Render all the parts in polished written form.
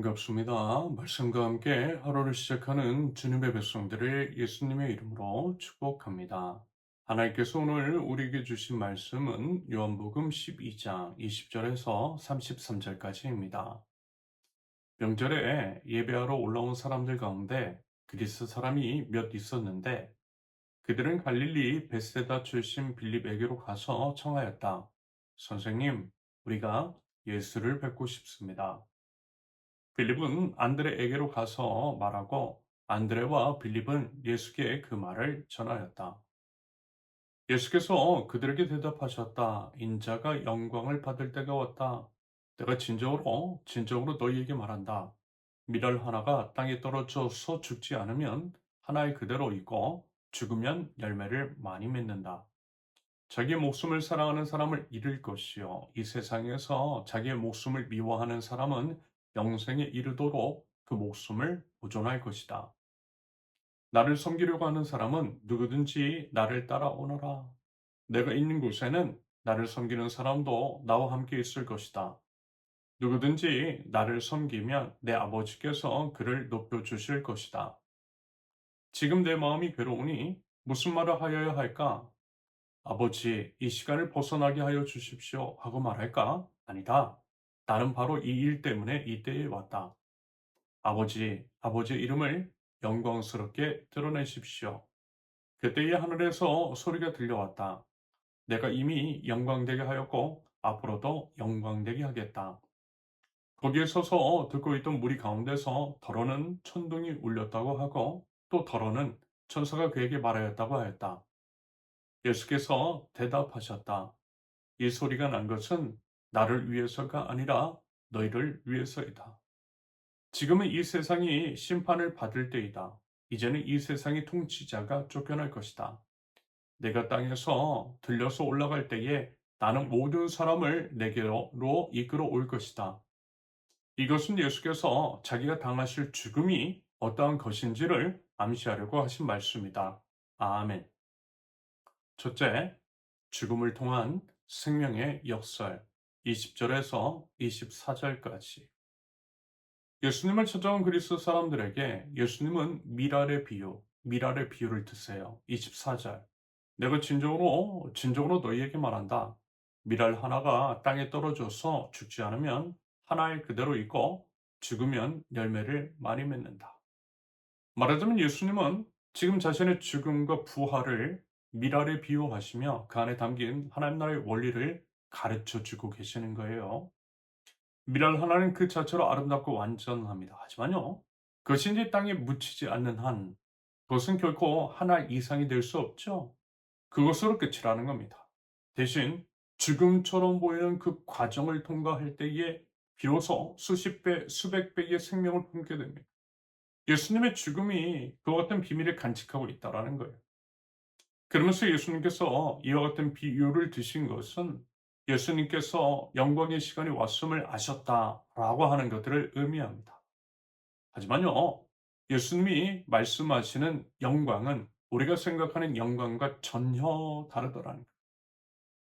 반갑습니다. 말씀과 함께 하루를 시작하는 주님의 백성들을 예수님의 이름으로 축복합니다. 하나님께서 오늘 우리에게 주신 말씀은 요한복음 12장 20절에서 33절까지입니다. 명절에 예배하러 올라온 사람들 가운데 그리스 사람이 몇 있었는데 그들은 갈릴리 벳세다 출신 빌립에게로 가서 청하였다. 선생님, 우리가 예수를 뵙고 싶습니다. 빌립은 안드레에게로 가서 말하고 안드레와 빌립은 예수께 그 말을 전하였다. 예수께서 그들에게 대답하셨다. 인자가 영광을 받을 때가 왔다. 내가 진정으로 너희에게 말한다. 밀알 하나가 땅에 떨어져서 죽지 않으면 하나의 그대로 있고 죽으면 열매를 많이 맺는다. 자기의 목숨을 사랑하는 사람을 잃을 것이요. 이 세상에서 자기의 목숨을 미워하는 사람은 영생에 이르도록 그 목숨을 보존할 것이다. 나를 섬기려고 하는 사람은 누구든지 나를 따라오너라. 내가 있는 곳에는 나를 섬기는 사람도 나와 함께 있을 것이다. 누구든지 나를 섬기면 내 아버지께서 그를 높여주실 것이다. 지금 내 마음이 괴로우니 무슨 말을 하여야 할까? 아버지, 이 시간을 벗어나게 하여 주십시오 하고 말할까? 아니다. 나는 바로 이 일 때문에 이때에 왔다. 아버지의 이름을 영광스럽게 드러내십시오. 그때에 하늘에서 소리가 들려왔다. 내가 이미 영광되게 하였고 앞으로도 영광되게 하겠다. 거기에 서서 듣고 있던 무리 가운데서 더러는 천둥이 울렸다고 하고 또 더러는 천사가 그에게 말하였다고 하였다. 예수께서 대답하셨다. 이 소리가 난 것은 나를 위해서가 아니라 너희를 위해서이다. 지금은 이 세상이 심판을 받을 때이다. 이제는 이 세상의 통치자가 쫓겨날 것이다. 내가 땅에서 들려서 올라갈 때에 나는 모든 사람을 내게로 이끌어 올 것이다. 이것은 예수께서 자기가 당하실 죽음이 어떠한 것인지를 암시하려고 하신 말씀이다. 아멘. 첫째, 죽음을 통한 생명의 역설 20절에서 24절까지. 예수님을 찾아온 그리스 사람들에게 예수님은 미랄의 비유를 드세요. 24절. 내가 진정으로 너희에게 말한다. 미랄 하나가 땅에 떨어져서 죽지 않으면 하나의 그대로 있고 죽으면 열매를 많이 맺는다. 말하자면 예수님은 지금 자신의 죽음과 부활을 미랄에 비유하시며 그 안에 담긴 하나님 나라의 원리를 가르쳐 주고 계시는 거예요. 미랄 하나는 그 자체로 아름답고 완전합니다. 하지만요, 그것이 이제 땅에 묻히지 않는 한, 그것은 결코 하나 이상이 될 수 없죠. 그것으로 끝이라는 겁니다. 대신 죽음처럼 보이는 그 과정을 통과할 때에 비로소 수십 배, 수백 배의 생명을 품게 됩니다. 예수님의 죽음이 그와 같은 비밀을 간직하고 있다라는 거예요. 그러면서 예수님께서 이와 같은 비유를 드신 것은 예수님께서 영광의 시간이 왔음을 아셨다라고 하는 것들을 의미합니다. 하지만요, 예수님이 말씀하시는 영광은 우리가 생각하는 영광과 전혀 다르더라는 거예요.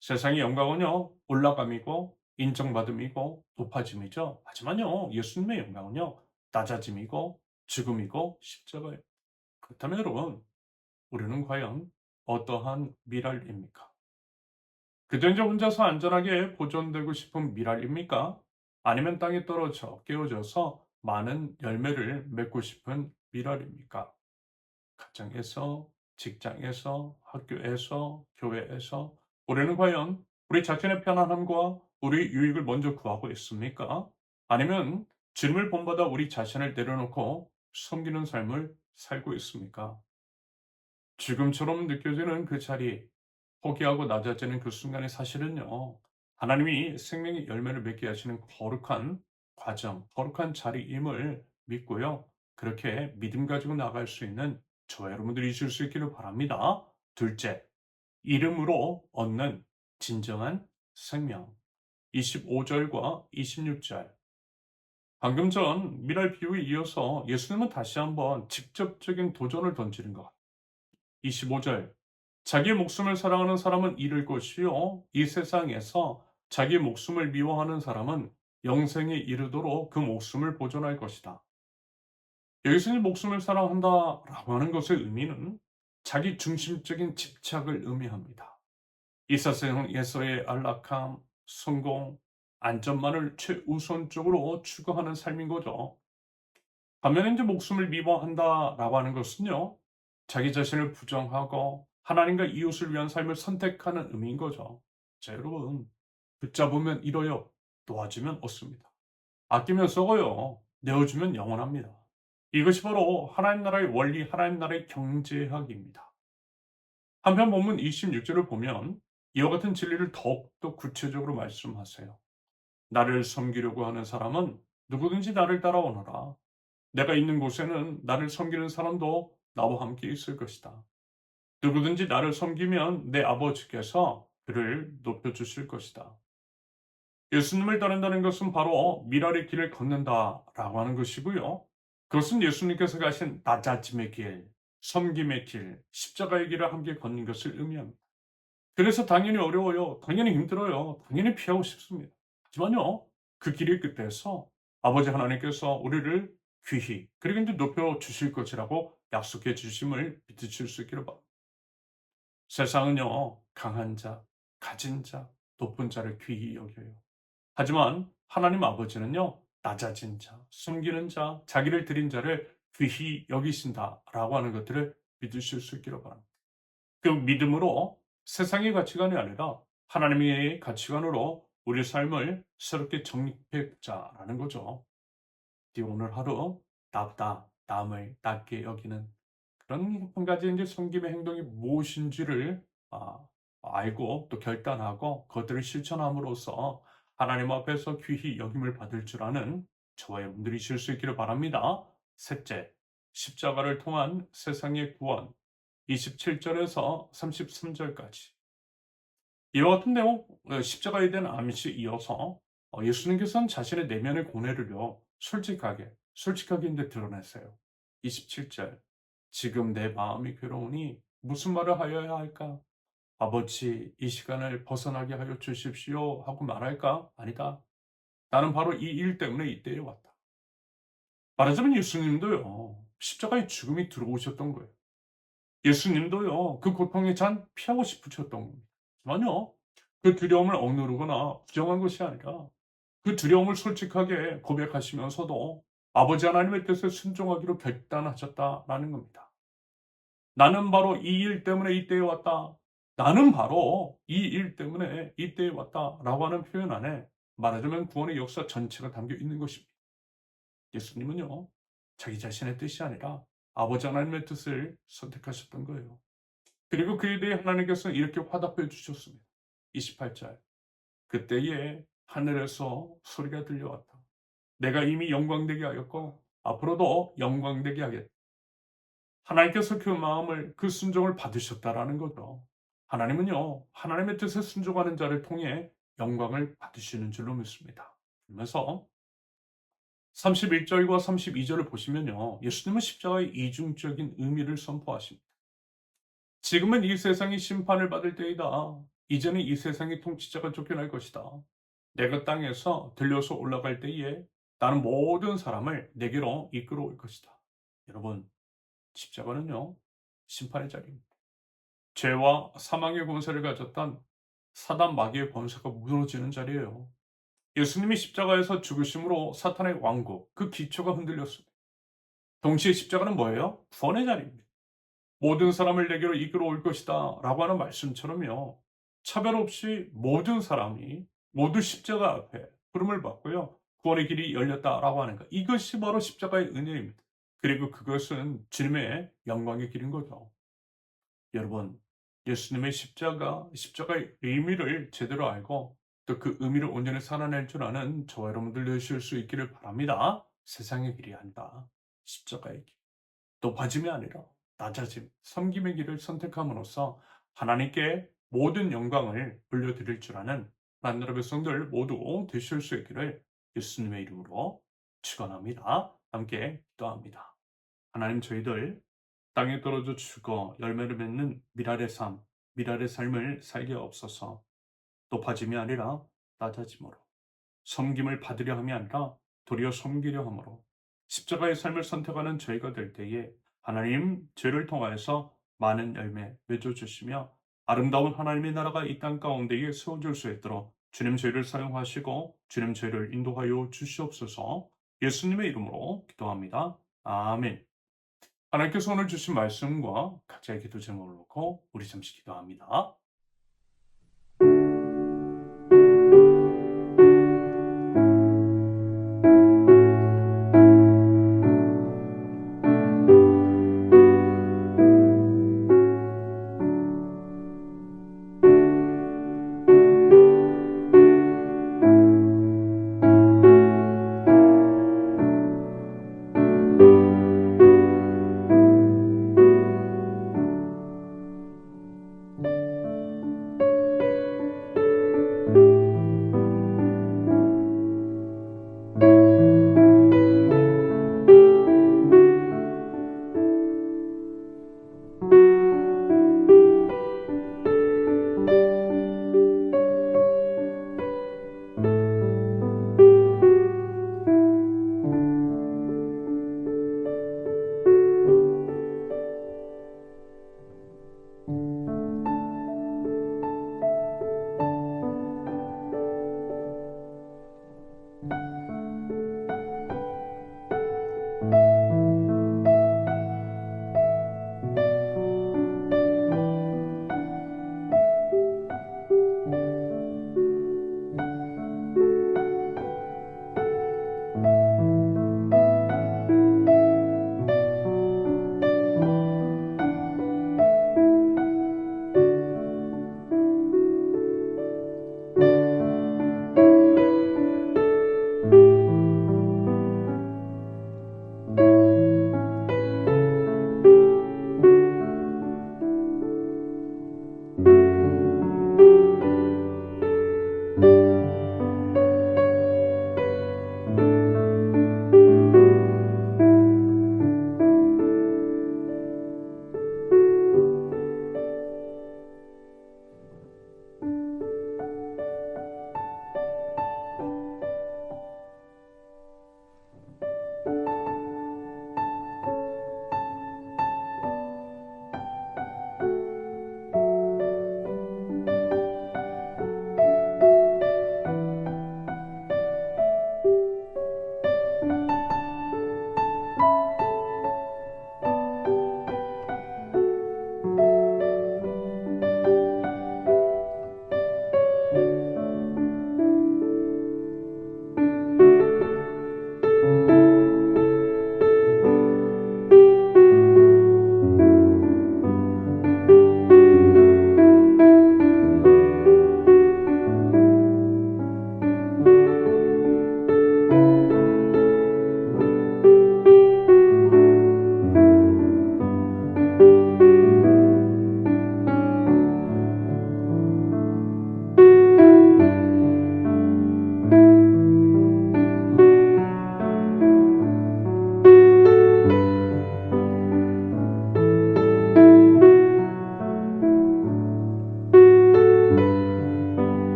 세상의 영광은요, 올라감이고 인정받음이고 높아짐이죠. 하지만요, 예수님의 영광은요, 낮아짐이고 죽음이고 십자가예요. 그렇다면 여러분, 우리는 과연 어떠한 미랄입니까? 그저 이제 혼자서 안전하게 보존되고 싶은 미랄입니까? 아니면 땅에 떨어져 깨어져서 많은 열매를 맺고 싶은 미랄입니까? 가정에서, 직장에서, 학교에서, 교회에서 우리는 과연 우리 자신의 편안함과 우리 유익을 먼저 구하고 있습니까? 아니면 주님을 본받아 우리 자신을 내려놓고 섬기는 삶을 살고 있습니까? 죽음처럼 느껴지는 그 자리, 포기하고 낮아지는 그 순간의 사실은요, 하나님이 생명의 열매를 맺게 하시는 거룩한 과정, 거룩한 자리임을 믿고요. 그렇게 믿음 가지고 나갈 수 있는 저와 여러분들이 있을 수 있기를 바랍니다. 둘째, 이름으로 얻는 진정한 생명. 25절과 26절. 방금 전 미랄 비유에 이어서 예수님은 다시 한번 직접적인 도전을 던지는 것. 25절. 자기의 목숨을 사랑하는 사람은 잃을 것이요. 이 세상에서 자기의 목숨을 미워하는 사람은 영생에 이르도록 그 목숨을 보존할 것이다. 여기서 이 목숨을 사랑한다라고 하는 것의 의미는 자기 중심적인 집착을 의미합니다. 이 세상에서의 안락함, 성공, 안전만을 최우선적으로 추구하는 삶인 거죠. 반면에 이제 목숨을 미워한다라고 하는 것은요, 자기 자신을 부정하고 하나님과 이웃을 위한 삶을 선택하는 의미인 거죠. 자, 여러분, 붙잡으면 잃어요. 놓아주면 얻습니다. 아끼면 썩어요. 내어주면 영원합니다. 이것이 바로 하나님 나라의 원리, 하나님 나라의 경제학입니다. 한편 본문 26절을 보면 이와 같은 진리를 더욱더 구체적으로 말씀하세요. 나를 섬기려고 하는 사람은 누구든지 나를 따라오너라. 내가 있는 곳에는 나를 섬기는 사람도 나와 함께 있을 것이다. 누구든지 나를 섬기면 내 아버지께서 그를 높여주실 것이다. 예수님을 따른다는 것은 바로 미랄의 길을 걷는다라고 하는 것이고요. 그것은 예수님께서 가신 낮아짐의 길, 섬김의 길, 십자가의 길을 함께 걷는 것을 의미합니다. 그래서 당연히 어려워요. 당연히 힘들어요. 당연히 피하고 싶습니다. 하지만요, 그 길의 끝에서 아버지 하나님께서 우리를 귀히, 그리고 이제 높여 주실 것이라고 약속해 주심을 믿으실 수 있기를 바랍니다. 세상은요, 강한 자, 가진 자, 높은 자를 귀히 여겨요. 하지만 하나님 아버지는요, 낮아진 자, 숨기는 자, 자기를 드린 자를 귀히 여기신다라고 하는 것들을 믿으실 수 있기를 바랍니다. 그 믿음으로 세상의 가치관이 아니라 하나님의 가치관으로 우리 삶을 새롭게 정립해자라는 거죠. 오늘 하루 나보다 남을 낮게 여기는 그런 한 가지 이제 섬김의 행동이 무엇인지를 아, 알고 또 결단하고 그것들을 실천함으로써 하나님 앞에서 귀히 여김을 받을 줄 아는 저와 여러분들이 실 수 있기를 바랍니다. 셋째, 십자가를 통한 세상의 구원 27절에서 33절까지 이와 같은 내용 십자가에 대한 암시 이어서 예수님께서는 자신의 내면의 고뇌를요 솔직하게 이제 드러냈어요. 27절 지금 내 마음이 괴로우니 무슨 말을 하여야 할까? 아버지 이 시간을 벗어나게 하여 주십시오 하고 말할까? 아니다. 나는 바로 이 일 때문에 이때에 왔다. 말하자면 예수님도요 십자가의 죽음이 들어오셨던 거예요. 예수님도요, 그 고통의 잔 피하고 싶으셨던 겁니다. 전혀 그 두려움을 억누르거나 부정한 것이 아니라 그 두려움을 솔직하게 고백하시면서도 아버지 하나님의 뜻에 순종하기로 결단하셨다라는 겁니다. 나는 바로 이 일 때문에 이때에 왔다. 나는 바로 이 일 때문에 이때에 왔다라고 하는 표현 안에 말하자면 구원의 역사 전체가 담겨 있는 것입니다. 예수님은요, 자기 자신의 뜻이 아니라 아버지 하나님의 뜻을 선택하셨던 거예요. 그리고 그에 대해 하나님께서는 이렇게 화답해 주셨습니다. 28절. 그때에 하늘에서 소리가 들려왔다. 내가 이미 영광되게 하였고 앞으로도 영광되게 하겠다. 하나님께서 그 마음을 그 순종을 받으셨다라는 거죠. 하나님은요. 하나님의 뜻에 순종하는 자를 통해 영광을 받으시는 줄로 믿습니다. 그러면서 31절과 32절을 보시면요. 예수님은 십자가의 이중적인 의미를 선포하십니다. 지금은 이 세상이 심판을 받을 때이다. 이제는 이 세상의 통치자가 쫓겨날 것이다. 내가 땅에서 들려서 올라갈 때에 나는 모든 사람을 내게로 이끌어올 것이다. 여러분, 십자가는요, 심판의 자리입니다. 죄와 사망의 권세를 가졌던 사단 마귀의 권세가 무너지는 자리예요. 예수님이 십자가에서 죽으심으로 사탄의 왕국, 그 기초가 흔들렸습니다. 동시에 십자가는 뭐예요? 구원의 자리입니다. 모든 사람을 내게로 이끌어 올 것이다 라고 하는 말씀처럼요. 차별 없이 모든 사람이 모두 십자가 앞에 부름을 받고요. 구원의 길이 열렸다라고 하는 것. 이것이 바로 십자가의 은혜입니다. 그리고 그것은 주님의 영광의 길인 거죠. 여러분, 예수님의 십자가의 의미를 제대로 알고 또 그 의미를 온전히 살아낼 줄 아는 저와 여러분들 되실 수 있기를 바랍니다. 세상의 길이 아니다. 십자가의 길. 높아짐이 아니라 낮아짐, 섬김의 길을 선택함으로써 하나님께 모든 영광을 돌려드릴 줄 아는 하나님 나라 백성들 모두 되실 수 있기를 예수님의 이름으로 축원합니다. 함께 기도합니다. 하나님 저희들 땅에 떨어져 죽어 열매를 맺는 미랄의 삶, 미랄의 삶을 살게 없어서 높아짐이 아니라 낮아짐으로 섬김을 받으려 함이 아니라 도리어 섬기려 함으로 십자가의 삶을 선택하는 저희가 될 때에 하나님 죄를 통하여서 많은 열매 맺어주시며 아름다운 하나님의 나라가 이 땅 가운데에 세워질 수 있도록 주님 죄를 사용하시고 주님 죄를 인도하여 주시옵소서. 예수님의 이름으로 기도합니다. 아멘. 하나님께서 오늘 주신 말씀과 각자의 기도 제목을 놓고 우리 잠시 기도합니다.